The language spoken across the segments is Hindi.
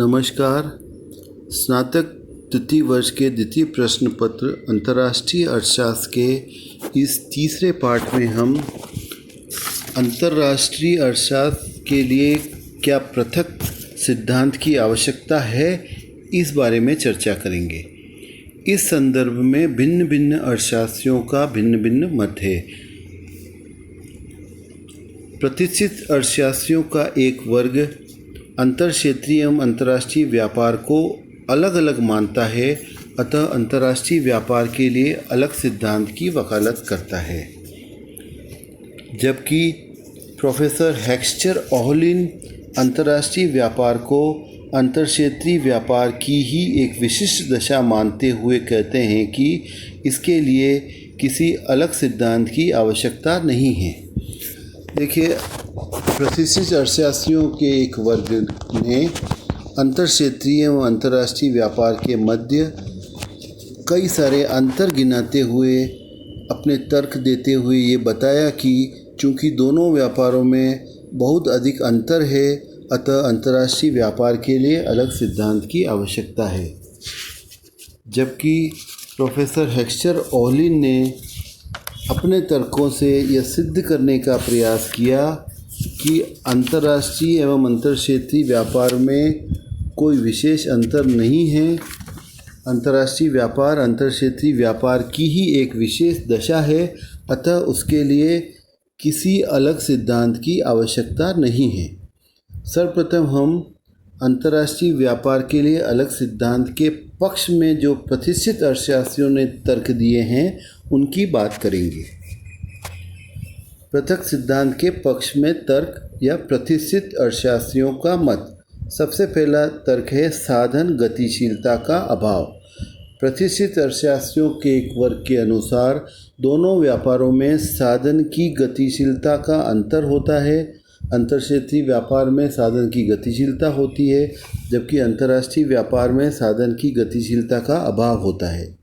नमस्कार। स्नातक तृतीय वर्ष के द्वितीय प्रश्न पत्र अंतर्राष्ट्रीय अर्थशास्त्र के इस तीसरे पाठ में हम अंतर्राष्ट्रीय अर्थशास्त्र के लिए क्या पृथक सिद्धांत की आवश्यकता है, इस बारे में चर्चा करेंगे। इस संदर्भ में भिन्न भिन्न अर्थशास्त्रियों का भिन्न भिन्न मत है। प्रतिष्ठित अर्थशास्त्रियों का एक वर्ग अंतर्क्षेत्रीय एवं अंतर्राष्ट्रीय व्यापार को अलग अलग मानता है, अतः अंतर्राष्ट्रीय व्यापार के लिए अलग सिद्धांत की वकालत करता है। जबकि प्रोफेसर हेक्स्चर-ओहलिन अंतर्राष्ट्रीय व्यापार को अंतर्क्षेत्रीय व्यापार की ही एक विशिष्ट दशा मानते हुए कहते हैं कि इसके लिए किसी अलग सिद्धांत की आवश्यकता नहीं है। देखिए, प्रतिष्ठित अर्थशास्त्रियों के एक वर्ग ने अंतर्क्षेत्रीय एवं अंतर्राष्ट्रीय व्यापार के मध्य कई सारे अंतर गिनाते हुए अपने तर्क देते हुए ये बताया कि चूँकि दोनों व्यापारों में बहुत अधिक अंतर है, अतः अंतर्राष्ट्रीय व्यापार के लिए अलग सिद्धांत की आवश्यकता है। जबकि प्रोफेसर हेक्स्चर-ओहलिन ने अपने तर्कों से यह सिद्ध करने का प्रयास किया कि अंतर्राष्ट्रीय एवं अंतर्क्षेत्रीय व्यापार में कोई विशेष अंतर नहीं है। अंतर्राष्ट्रीय व्यापार अंतर्क्षेत्रीय व्यापार की ही एक विशेष दशा है, अतः उसके लिए किसी अलग सिद्धांत की आवश्यकता नहीं है। सर्वप्रथम हम अंतर्राष्ट्रीय व्यापार के लिए अलग सिद्धांत के पक्ष में जो प्रतिष्ठित अर्थशास्त्रियों ने तर्क दिए हैं, उनकी बात करेंगे। पृथक सिद्धांत के पक्ष में तर्क या प्रतिष्ठित अर्थशास्त्रियों का मत। सबसे पहला तर्क है साधन गतिशीलता का अभाव। प्रतिष्ठित अर्थशास्त्रियों के एक वर्ग के अनुसार दोनों व्यापारों में साधन की गतिशीलता का अंतर होता है। अंतर्क्षेत्रीय व्यापार में साधन की गतिशीलता होती है, जबकि अंतर्राष्ट्रीय व्यापार में साधन की गतिशीलता का अभाव होता है।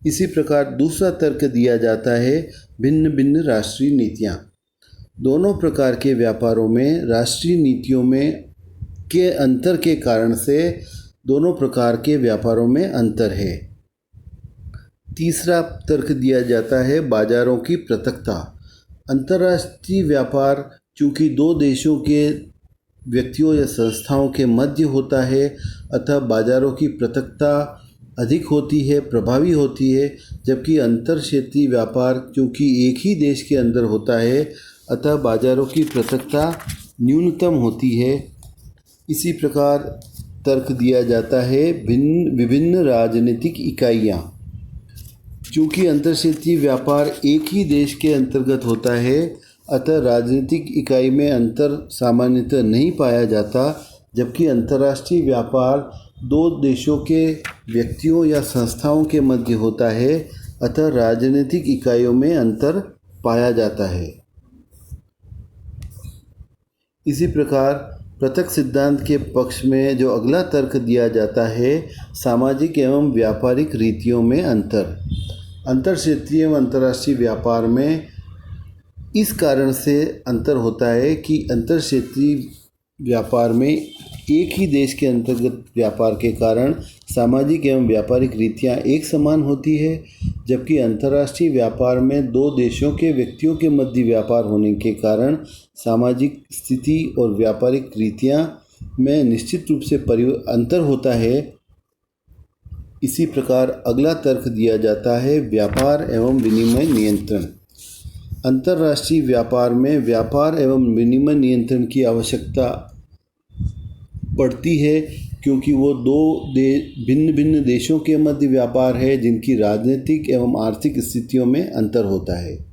इसी प्रकार दूसरा तर्क दिया जाता है भिन्न भिन्न राष्ट्रीय नीतियाँ। दोनों प्रकार के व्यापारों में राष्ट्रीय नीतियों में के अंतर के कारण से दोनों प्रकार के व्यापारों में अंतर है। तीसरा तर्क दिया जाता है बाजारों की पृथकता। अंतर्राष्ट्रीय व्यापार चूँकि दो देशों के व्यक्तियों या संस्थाओं के मध्य होता है, अतः बाजारों की पृथकता अधिक होती है, प्रभावी होती है। जबकि अंतर्क्षेत्रीय व्यापार चूँकि एक ही देश के अंदर होता है, अतः बाजारों की पृथकता न्यूनतम होती है। इसी प्रकार तर्क दिया जाता है विभिन्न राजनीतिक इकाइयाँ। चूँकि अंतर्क्षेत्रीय व्यापार एक ही देश के अंतर्गत होता है, अतः राजनीतिक इकाई में अंतर सामान्यतः नहीं पाया जाता। जबकि अंतर्राष्ट्रीय व्यापार दो देशों के व्यक्तियों या संस्थाओं के मध्य होता है, अतः राजनीतिक इकाइयों में अंतर पाया जाता है। इसी प्रकार पृथक सिद्धांत के पक्ष में जो अगला तर्क दिया जाता है सामाजिक एवं व्यापारिक रीतियों में अंतर। अंतर्क्षेत्रीय एवं अंतर्राष्ट्रीय व्यापार में इस कारण से अंतर होता है कि अंतर्क्षेत्रीय व्यापार में एक ही देश के अंतर्गत व्यापार के कारण सामाजिक एवं व्यापारिक रीतियाँ एक समान होती है, जबकि अंतर्राष्ट्रीय व्यापार में दो देशों के व्यक्तियों के मध्य व्यापार होने के कारण सामाजिक स्थिति और व्यापारिक रीतियाँ में निश्चित रूप से अंतर होता है। इसी प्रकार अगला तर्क दिया जाता है व्यापार एवं विनिमय नियंत्रण। अंतर्राष्ट्रीय व्यापार में व्यापार एवं विनिमय नियंत्रण की आवश्यकता पड़ती है, क्योंकि वो दो भिन्न भिन्न देशों के मध्य व्यापार है जिनकी राजनीतिक एवं आर्थिक स्थितियों में अंतर होता है।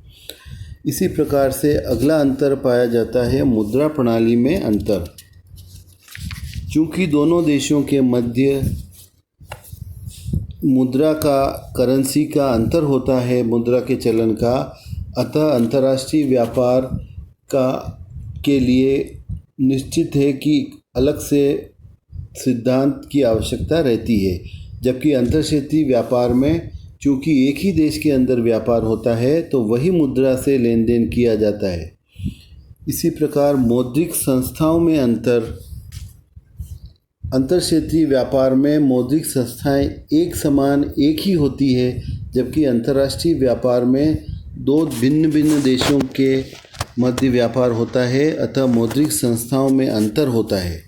इसी प्रकार से अगला अंतर पाया जाता है मुद्रा प्रणाली में अंतर। चूँकि दोनों देशों के मध्य मुद्रा का करेंसी का अंतर होता है, मुद्रा के चलन का, अतः अंतर्राष्ट्रीय व्यापार के लिए निश्चित है कि अलग से सिद्धांत की आवश्यकता रहती है। जबकि अंतर्क्षेत्रीय व्यापार में चूँकि एक ही देश के अंदर व्यापार होता है, तो वही मुद्रा से लेन देन किया जाता है। इसी प्रकार मौद्रिक संस्थाओं में अंतर। अंतर्क्षेत्रीय व्यापार में मौद्रिक संस्थाएं एक समान एक ही होती है, जबकि अंतर्राष्ट्रीय व्यापार में दो भिन्न भिन्न देशों के मध्य व्यापार होता है, अतः मौद्रिक संस्थाओं में अंतर होता है।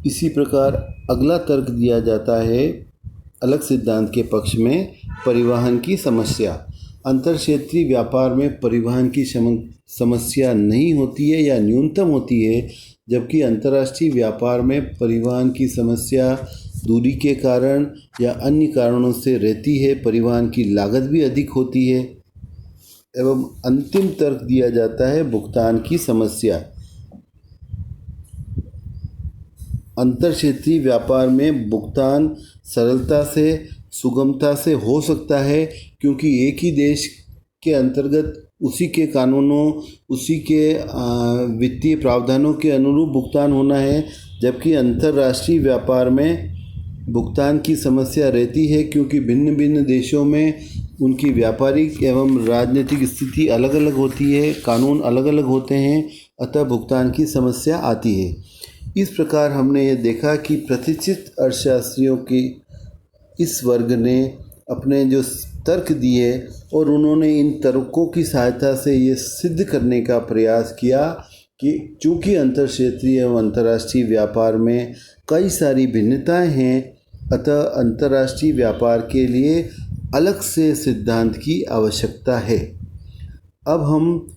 इसी प्रकार अगला तर्क दिया जाता है अलग सिद्धांत के पक्ष में, परिवहन की समस्या। अंतर्क्षेत्रीय व्यापार में परिवहन की समस्या नहीं होती है या न्यूनतम होती है, जबकि अंतर्राष्ट्रीय व्यापार में परिवहन की समस्या दूरी के कारण या अन्य कारणों से रहती है। परिवहन की लागत भी अधिक होती है। एवं अंतिम तर्क दिया जाता है भुगतान की समस्या। अंतर्क्षेत्रीय व्यापार में भुगतान सरलता से, सुगमता से हो सकता है, क्योंकि एक ही देश के अंतर्गत उसी के कानूनों, उसी के वित्तीय प्रावधानों के अनुरूप भुगतान होना है। जबकि अंतर्राष्ट्रीय व्यापार में भुगतान की समस्या रहती है, क्योंकि भिन्न भिन्न देशों में उनकी व्यापारिक एवं राजनीतिक स्थिति अलग अलग होती है, कानून अलग अलग होते हैं, अतः भुगतान की समस्या आती है। इस प्रकार हमने ये देखा कि प्रतिष्ठित अर्थशास्त्रियों की इस वर्ग ने अपने जो तर्क दिए और उन्होंने इन तर्कों की सहायता से ये सिद्ध करने का प्रयास किया कि चूँकि अंतर्क्षेत्रीय एवं अंतर्राष्ट्रीय व्यापार में कई सारी भिन्नताएं हैं, अतः अंतर्राष्ट्रीय व्यापार के लिए अलग से सिद्धांत की आवश्यकता है। अब हम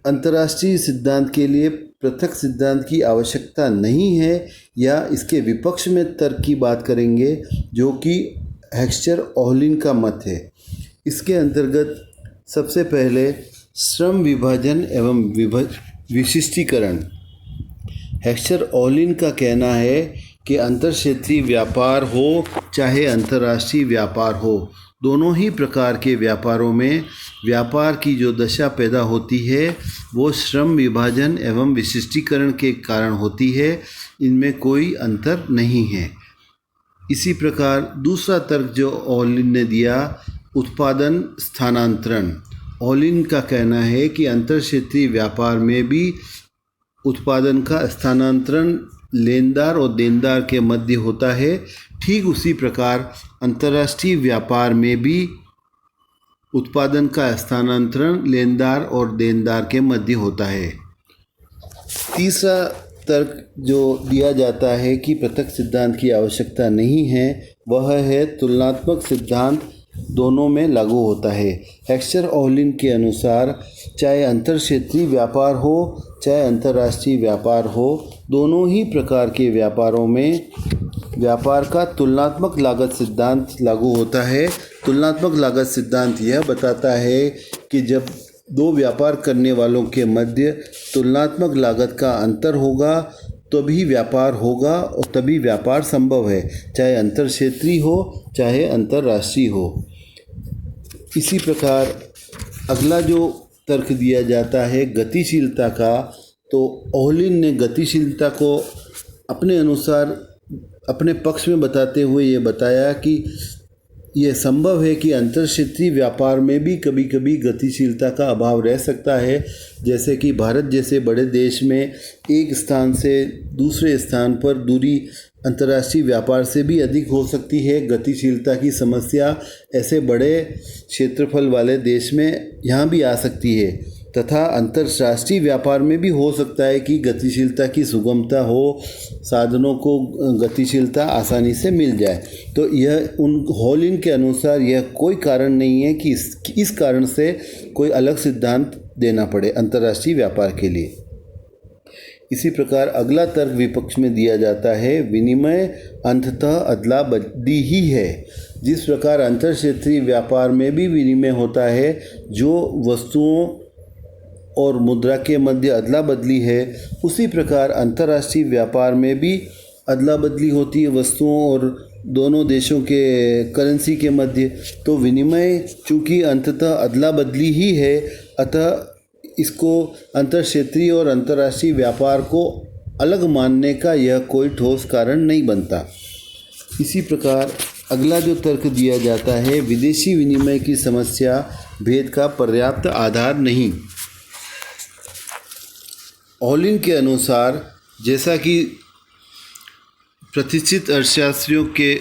अंतर्राष्ट्रीय सिद्धांत के लिए पृथक सिद्धांत की आवश्यकता नहीं है या इसके विपक्ष में तर्क की बात करेंगे, जो कि हेक्स्चर-ओहलिन का मत है। इसके अंतर्गत सबसे पहले श्रम विभाजन एवं विशिष्टीकरण। हेक्स्चर-ओहलिन का कहना है कि अंतर्क्षेत्रीय व्यापार हो चाहे अंतर्राष्ट्रीय व्यापार हो, दोनों ही प्रकार के व्यापारों में व्यापार की जो दशा पैदा होती है वो श्रम विभाजन एवं विशिष्टीकरण के कारण होती है, इनमें कोई अंतर नहीं है। इसी प्रकार दूसरा तर्क जो ओहलिन ने दिया, उत्पादन स्थानांतरण। ओहलिन का कहना है कि अंतर्क्षेत्रीय व्यापार में भी उत्पादन का स्थानांतरण लेनदार और देनदार के मध्य होता है। ठीक उसी प्रकार अंतर्राष्ट्रीय व्यापार में भी उत्पादन का स्थानांतरण लेनदार और देनदार के मध्य होता है। तीसरा तर्क जो दिया जाता है कि पृथक सिद्धांत की आवश्यकता नहीं है, वह है तुलनात्मक सिद्धांत दोनों में लागू होता है। हेक्स्चर-ओहलिन के अनुसार चाहे अंतर्क्षेत्रीय व्यापार हो चाहे अंतर्राष्ट्रीय व्यापार हो, दोनों ही प्रकार के व्यापारों में व्यापार का तुलनात्मक लागत सिद्धांत लागू होता है। तुलनात्मक लागत सिद्धांत यह बताता है कि जब दो व्यापार करने वालों के मध्य तुलनात्मक लागत का अंतर होगा तभी व्यापार होगा और तभी व्यापार संभव है, चाहे अंतर्क्षेत्रीय हो चाहे अंतर्राष्ट्रीय हो। इसी प्रकार अगला जो तर्क दिया जाता है गतिशीलता का, तो ओहलिन ने गतिशीलता को अपने अनुसार अपने पक्ष में बताते हुए ये बताया कि यह संभव है कि अंतर्क्षेत्रीय व्यापार में भी कभी कभी गतिशीलता का अभाव रह सकता है, जैसे कि भारत जैसे बड़े देश में एक स्थान से दूसरे स्थान पर दूरी अंतर्राष्ट्रीय व्यापार से भी अधिक हो सकती है। गतिशीलता की समस्या ऐसे बड़े क्षेत्रफल वाले देश में यहाँ भी आ सकती है, तथा अंतर्राष्ट्रीय व्यापार में भी हो सकता है कि गतिशीलता की सुगमता हो, साधनों को गतिशीलता आसानी से मिल जाए। तो यह ओहलिन के अनुसार यह कोई कारण नहीं है कि इस कारण से कोई अलग सिद्धांत देना पड़े अंतर्राष्ट्रीय व्यापार के लिए। इसी प्रकार अगला तर्क विपक्ष में दिया जाता है विनिमय अंततः अदला बदली ही है। जिस प्रकार अंतर्क्षेत्रीय व्यापार में भी विनिमय होता है, जो वस्तुओं और मुद्रा के मध्य अदला बदली है, उसी प्रकार अंतर्राष्ट्रीय व्यापार में भी अदला बदली होती है वस्तुओं और दोनों देशों के करेंसी के मध्य। तो विनिमय चूँकि अंततः अदला बदली ही है, अतः इसको अंतर्क्षेत्रीय और अंतर्राष्ट्रीय व्यापार को अलग मानने का यह कोई ठोस कारण नहीं बनता। इसी प्रकार अगला जो तर्क दिया जाता है विदेशी विनिमय की समस्या भेद का पर्याप्त आधार नहीं। ऑलिन के अनुसार, जैसा कि प्रतिष्ठित अर्थशास्त्रियों के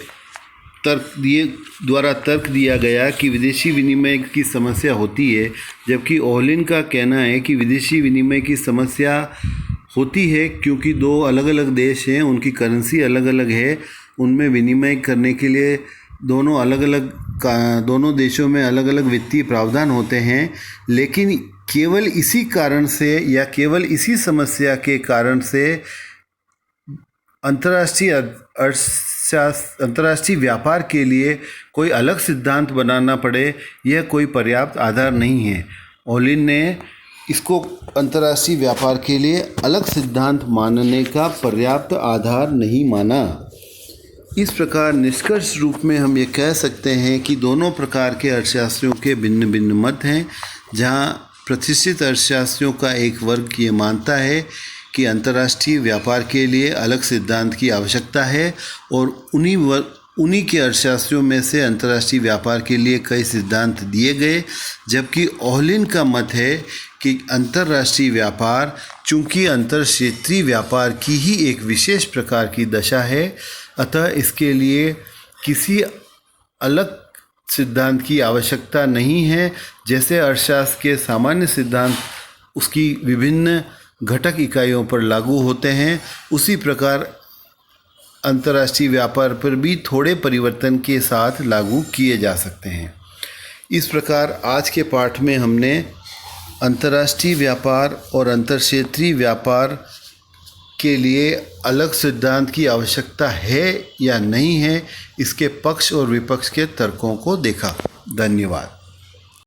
तर्क दिया गया कि विदेशी विनिमय की समस्या होती है, जबकि ऑलिन का कहना है कि विदेशी विनिमय की समस्या होती है क्योंकि दो अलग अलग देश हैं, उनकी करेंसी अलग अलग है, उनमें विनिमय करने के लिए दोनों देशों में अलग अलग वित्तीय प्रावधान होते हैं। लेकिन केवल इसी कारण से या केवल इसी समस्या के कारण से अंतर्राष्ट्रीय व्यापार के लिए कोई अलग सिद्धांत बनाना पड़े, यह कोई पर्याप्त आधार नहीं है। ऑलिन ने इसको अंतर्राष्ट्रीय व्यापार के लिए अलग सिद्धांत मानने का पर्याप्त आधार नहीं माना। इस प्रकार निष्कर्ष रूप में हम ये कह सकते हैं कि दोनों प्रकार के अर्थशास्त्रियों के भिन्न भिन्न मत हैं। जहाँ प्रतिष्ठित अर्थशास्त्रियों का एक वर्ग ये मानता है कि अंतर्राष्ट्रीय व्यापार के लिए अलग सिद्धांत की आवश्यकता है, और उन्हीं के अर्थशास्त्रियों में से अंतर्राष्ट्रीय व्यापार के लिए कई सिद्धांत दिए गए। जबकि ऑलिन का मत है कि अंतर्राष्ट्रीय व्यापार चूँकि अंतर्क्षेत्रीय व्यापार की ही एक विशेष प्रकार की दशा है, अतः इसके लिए किसी अलग सिद्धांत की आवश्यकता नहीं है। जैसे अर्थशास्त्र के सामान्य सिद्धांत उसकी विभिन्न घटक इकाइयों पर लागू होते हैं, उसी प्रकार अंतर्राष्ट्रीय व्यापार पर भी थोड़े परिवर्तन के साथ लागू किए जा सकते हैं। इस प्रकार आज के पाठ में हमने अंतर्राष्ट्रीय व्यापार और अंतर्क्षेत्रीय व्यापार के लिए अलग सिद्धांत की आवश्यकता है या नहीं है, इसके पक्ष और विपक्ष के तर्कों को देखा। धन्यवाद।